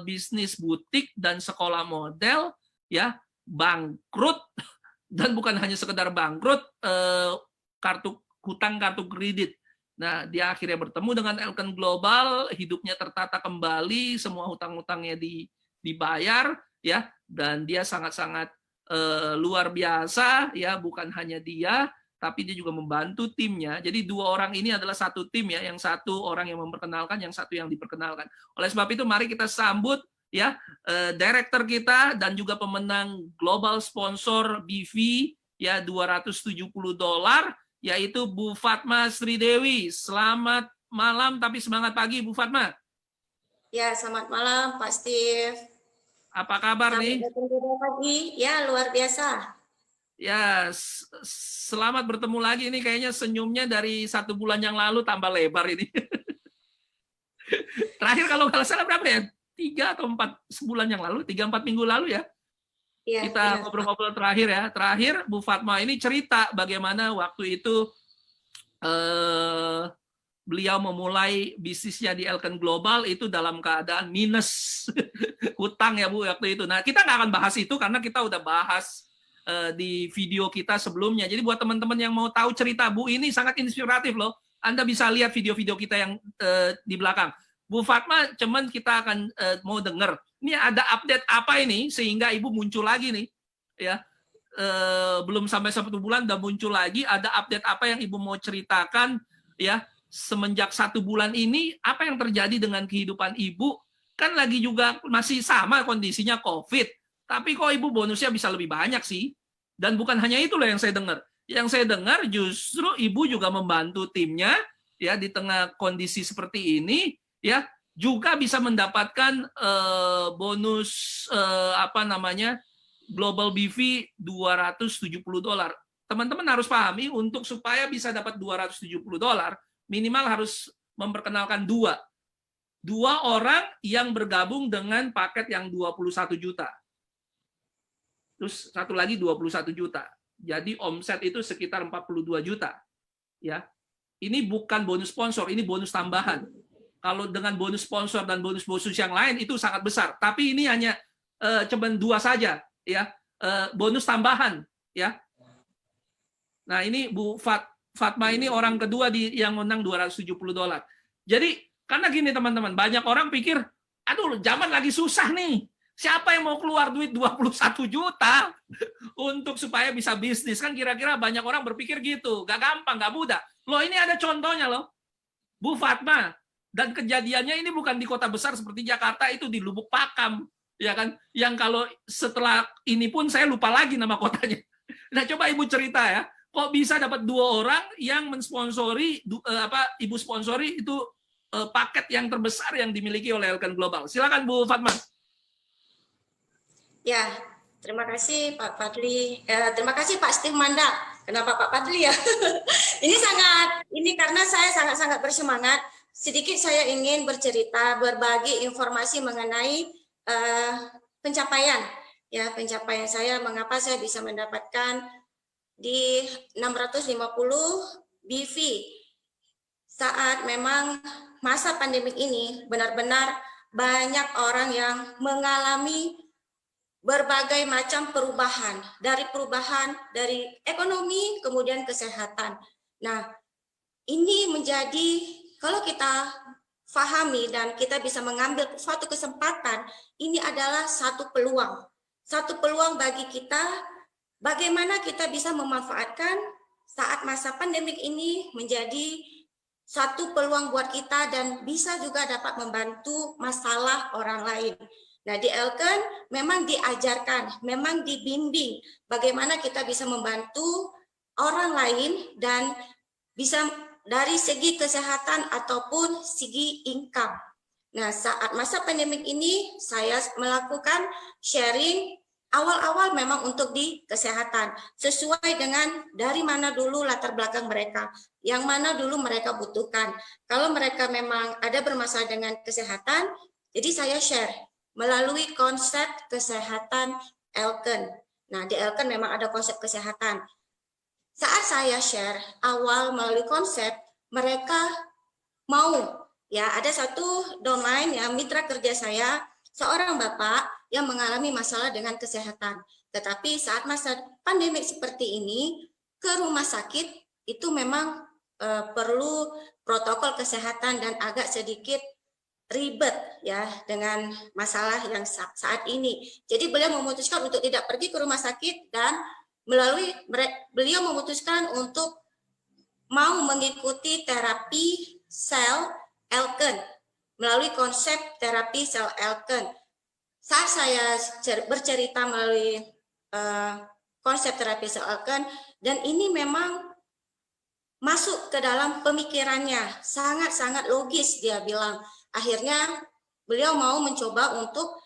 bisnis butik dan sekolah model ya bangkrut, dan bukan hanya sekedar bangkrut, hutang kartu kredit. Nah, dia akhirnya bertemu dengan Elken Global, hidupnya tertata kembali, semua hutang-hutangnya dibayar ya, dan dia sangat-sangat luar biasa ya, bukan hanya dia tapi dia juga membantu timnya. Jadi dua orang ini adalah satu tim ya, yang satu orang yang memperkenalkan, yang satu yang diperkenalkan. Oleh sebab itu mari kita sambut ya director kita dan juga pemenang global sponsor BV ya $270, yaitu Bu Fatma Sridewi. Selamat malam tapi semangat pagi Bu Fatma. Ya, selamat malam Pak Steve. Apa kabar nih? Pagi. Ya, luar biasa. Ya, selamat bertemu lagi. Ini kayaknya senyumnya dari 1 bulan yang lalu tambah lebar ini. Terakhir kalau nggak salah berapa ya? 3 atau 4 sebulan yang lalu, 3-4 minggu lalu ya. Ya, kita ngobrol-ngobrol terakhir ya. Terakhir Bu Fatma ini cerita bagaimana waktu itu beliau memulai bisnisnya di Elken Global itu dalam keadaan minus hutang ya Bu waktu itu. Nah, kita nggak akan bahas itu karena kita udah bahas di video kita sebelumnya. Jadi buat teman-teman yang mau tahu cerita Bu ini sangat inspiratif loh. Anda bisa lihat video-video kita yang di belakang. Bu Fatma, cuman kita akan mau dengar. Ini ada update apa ini sehingga Ibu muncul lagi nih, ya. Belum sampai 1 bulan udah muncul lagi. Ada update apa yang Ibu mau ceritakan, ya? Semenjak 1 bulan ini apa yang terjadi dengan kehidupan Ibu? Kan lagi juga masih sama kondisinya COVID. Tapi kok Ibu bonusnya bisa lebih banyak sih? Dan bukan hanya itu loh yang saya dengar. Yang saya dengar justru Ibu juga membantu timnya ya di tengah kondisi seperti ini ya, juga bisa mendapatkan bonus apa namanya? Global BV $270. Teman-teman harus pahami untuk supaya bisa dapat $270 minimal harus memperkenalkan dua orang yang bergabung dengan paket yang 21 juta. Terus satu lagi 21 juta. Jadi omset itu sekitar 42 juta. Ya. Ini bukan bonus sponsor, ini bonus tambahan. Kalau dengan bonus sponsor dan bonus-bonus yang lain itu sangat besar. Tapi ini hanya cuma 2 saja, ya. Bonus tambahan, ya. Nah, ini Bu Fatma ini orang kedua yang menang $270. Jadi, karena gini teman-teman, banyak orang pikir, aduh, zaman lagi susah nih. Siapa yang mau keluar duit 21 juta untuk supaya bisa bisnis? Kan kira-kira banyak orang berpikir gitu. Gak gampang, gak mudah. Loh ini ada contohnya loh. Bu Fatma. Dan kejadiannya ini bukan di kota besar seperti Jakarta, itu di Lubuk Pakam. Ya kan? Yang kalau setelah ini pun saya lupa lagi nama kotanya. Nah coba Ibu cerita ya. Kok bisa dapat 2 orang yang mensponsori, Ibu sponsori itu paket yang terbesar yang dimiliki oleh Elken Global. Silakan Bu Fatma. Ya, terima kasih Pak Fadli. Terima kasih Pak Steve Manda. Kenapa Pak Fadli ya? Ini karena saya sangat-sangat bersemangat. Sedikit saya ingin bercerita, berbagi informasi mengenai pencapaian. Ya, pencapaian saya, mengapa saya bisa mendapatkan di 650 BV. Saat memang masa pandemik ini benar-benar banyak orang yang mengalami berbagai macam perubahan dari ekonomi kemudian kesehatan. Nah, ini menjadi kalau kita pahami dan kita bisa mengambil suatu kesempatan, ini adalah satu peluang bagi kita bagaimana kita bisa memanfaatkan saat masa pandemik ini menjadi satu peluang buat kita dan bisa juga dapat membantu masalah orang lain. Nah, di Elken memang diajarkan, memang dibimbing bagaimana kita bisa membantu orang lain dan bisa dari segi kesehatan ataupun segi income. Nah, saat masa pandemik ini saya melakukan sharing awal-awal memang untuk di kesehatan, sesuai dengan dari mana dulu latar belakang mereka, yang mana dulu mereka butuhkan. Kalau mereka memang ada bermasalah dengan kesehatan, jadi saya share melalui konsep kesehatan Elken. Nah, di Elken memang ada konsep kesehatan. Saat saya share awal melalui konsep, mereka mau. Ya, ada satu domain ya mitra kerja saya seorang bapak yang mengalami masalah dengan kesehatan. Tetapi saat masa pandemi seperti ini, ke rumah sakit itu memang perlu protokol kesehatan dan agak sedikit ribet ya dengan masalah yang saat ini. Jadi beliau memutuskan untuk tidak pergi ke rumah sakit dan beliau memutuskan untuk mau mengikuti terapi sel Elken melalui konsep terapi sel Elken. Saat saya bercerita melalui konsep terapi sel Elken, dan ini memang masuk ke dalam pemikirannya, sangat-sangat logis dia bilang. Akhirnya beliau mau mencoba untuk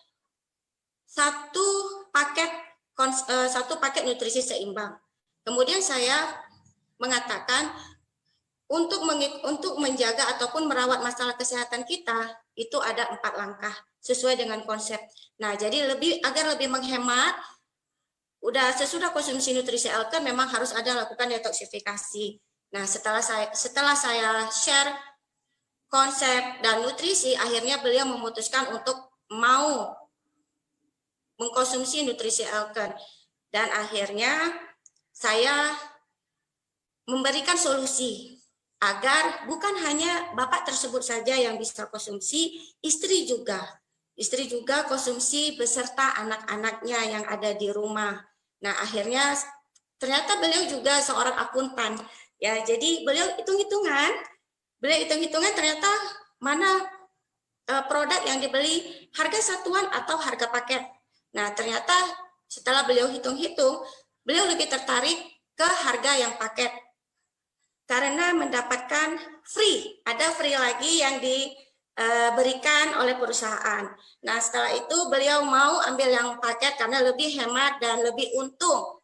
satu paket nutrisi seimbang. Kemudian saya mengatakan untuk menjaga ataupun merawat masalah kesehatan kita itu ada 4 langkah sesuai dengan konsep. Nah, jadi agar lebih menghemat, sesudah konsumsi nutrisi Elken memang harus ada lakukan detoksifikasi. Nah, setelah saya share konsep dan nutrisi, akhirnya beliau memutuskan untuk mau mengkonsumsi nutrisi Elken. Dan akhirnya saya memberikan solusi agar bukan hanya bapak tersebut saja yang bisa konsumsi, istri juga. Istri juga konsumsi beserta anak-anaknya yang ada di rumah. Nah, akhirnya ternyata beliau juga seorang akuntan. Ya, jadi beliau hitung-hitungan ternyata mana produk yang dibeli harga satuan atau harga paket. Nah, ternyata setelah beliau hitung-hitung, beliau lebih tertarik ke harga yang paket. Karena mendapatkan ada free lagi yang diberikan oleh perusahaan. Nah, setelah itu beliau mau ambil yang paket karena lebih hemat dan lebih untung.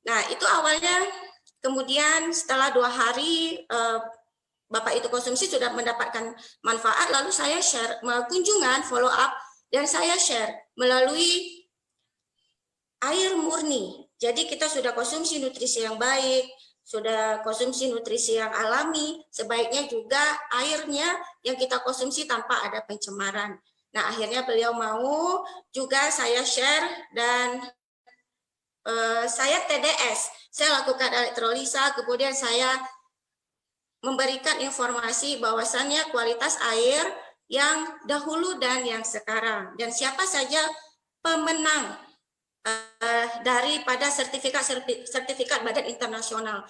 Nah, itu awalnya. Kemudian setelah 2 hari Bapak itu konsumsi sudah mendapatkan manfaat, lalu saya share kunjungan follow up dan saya share melalui air murni. Jadi kita sudah konsumsi nutrisi yang baik, sudah konsumsi nutrisi yang alami, sebaiknya juga airnya yang kita konsumsi tanpa ada pencemaran. Nah, akhirnya beliau mau juga saya share dan saya TDS. Saya lakukan elektrolisa, kemudian saya memberikan informasi bahwasannya kualitas air yang dahulu dan yang sekarang. Dan siapa saja pemenang daripada sertifikat Badan Internasional.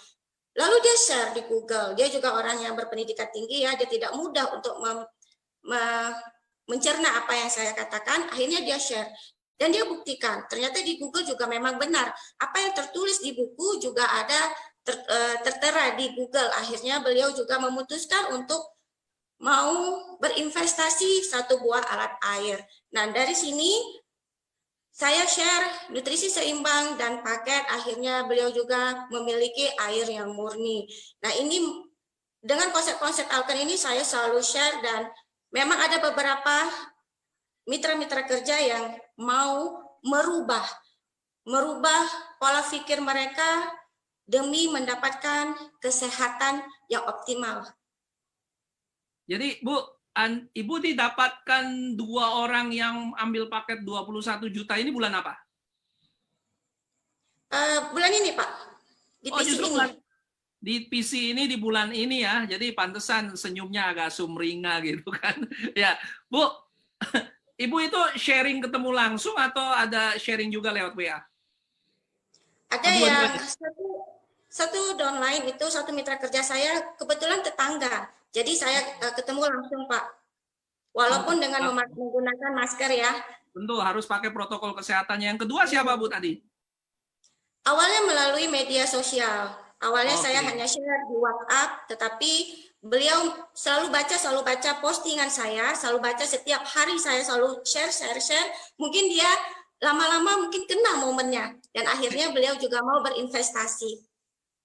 Lalu dia share di Google. Dia juga orang yang berpendidikan tinggi ya, dia tidak mudah untuk mencerna apa yang saya katakan. Akhirnya dia share. Dan dia buktikan, ternyata di Google juga memang benar. Apa yang tertulis di buku juga ada tertera di Google. Akhirnya beliau juga memutuskan untuk mau berinvestasi 1 buah alat air. Nah, dari sini saya share nutrisi seimbang dan paket. Akhirnya beliau juga memiliki air yang murni. Nah, ini dengan konsep-konsep Elken ini saya selalu share, dan memang ada beberapa mitra-mitra kerja yang mau merubah pola pikir mereka demi mendapatkan kesehatan yang optimal. Jadi Ibu didapatkan 2 orang yang ambil paket 21 juta ini bulan apa? Bulan ini, Pak. Di PC justru ini. Di PC ini di bulan ini ya. Jadi pantesan senyumnya agak sumringah gitu kan. Ya, Bu. Ibu itu sharing ketemu langsung atau ada sharing juga lewat WA? Ada yang satu downline itu, satu mitra kerja saya kebetulan tetangga. Jadi saya ketemu langsung, Pak. Walaupun dengan menggunakan masker ya. Tentu harus pakai protokol kesehatannya. Yang kedua siapa, Bu, tadi? Awalnya melalui media sosial. Awalnya saya hanya share di WhatsApp, tetapi beliau selalu baca postingan saya, selalu baca setiap hari, saya selalu share. Mungkin dia lama-lama mungkin kena momennya, dan akhirnya beliau juga mau berinvestasi.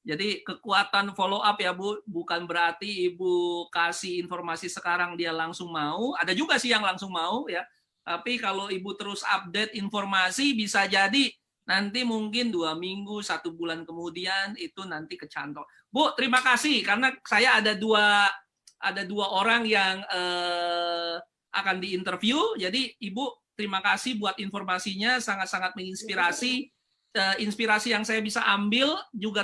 Jadi kekuatan follow up ya, Bu, bukan berarti Ibu kasih informasi sekarang dia langsung mau. Ada juga sih yang langsung mau ya. Tapi kalau Ibu terus update informasi, bisa jadi nanti mungkin 2 minggu, 1 bulan kemudian itu nanti kecantol. Bu, terima kasih karena saya ada dua orang yang akan diinterview. Jadi Ibu terima kasih buat informasinya, sangat-sangat menginspirasi. Inspirasi yang saya bisa ambil juga